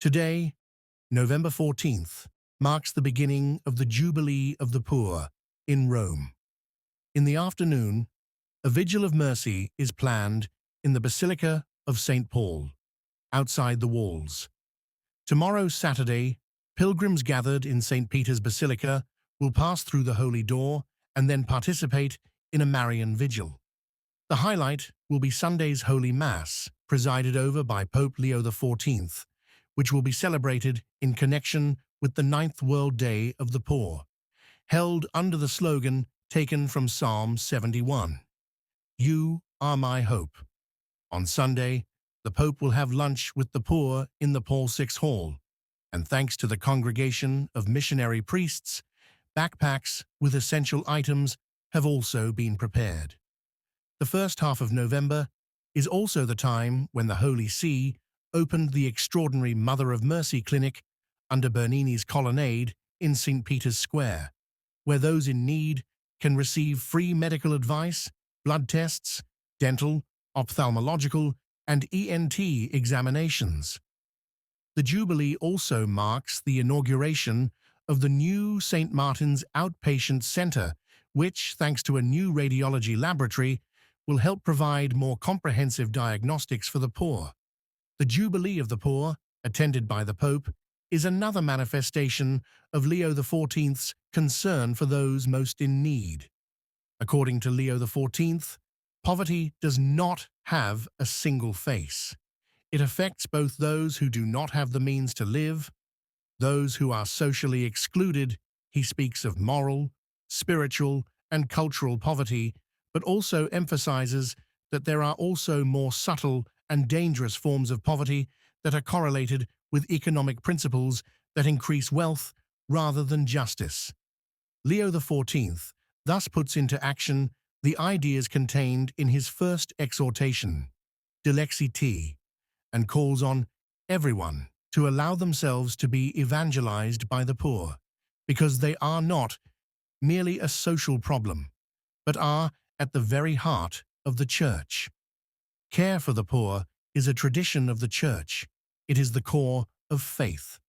Today, November 14th, marks the beginning of the Jubilee of the Poor in Rome. In the afternoon, a vigil of mercy is planned in the Basilica of St. Paul, outside the walls. Tomorrow, Saturday, pilgrims gathered in St. Peter's Basilica will pass through the Holy Door and then participate in a Marian vigil. The highlight will be Sunday's Holy Mass, presided over by Pope Leo XIV, which will be celebrated in connection with the 9th World Day of the Poor, held under the slogan taken from Psalm 71, "You are my hope." On Sunday, the Pope will have lunch with the poor in the Paul VI Hall, and thanks to the congregation of missionary priests, backpacks with essential items have also been prepared. The first half of November is also the time when the Holy See opened the extraordinary Mother of Mercy Clinic under Bernini's colonnade in St. Peter's Square, where those in need can receive free medical advice, blood tests, dental, ophthalmological, and ENT examinations. The Jubilee also marks the inauguration of the new St. Martin's Outpatient Centre, which, thanks to a new radiology laboratory, will help provide more comprehensive diagnostics for the poor. The Jubilee of the Poor, attended by the Pope, is another manifestation of Leo XIV's concern for those most in need. According to Leo XIV, poverty does not have a single face. It affects both those who do not have the means to live, those who are socially excluded. He speaks of moral, spiritual, and cultural poverty, but also emphasizes that there are also more subtle and dangerous forms of poverty that are correlated with economic principles that increase wealth rather than justice. Leo XIV thus puts into action the ideas contained in his first exhortation, Dilexiti, and calls on everyone to allow themselves to be evangelized by the poor, because they are not merely a social problem, but are at the very heart of the Church. Care for the poor is a tradition of the Church. It is the core of faith.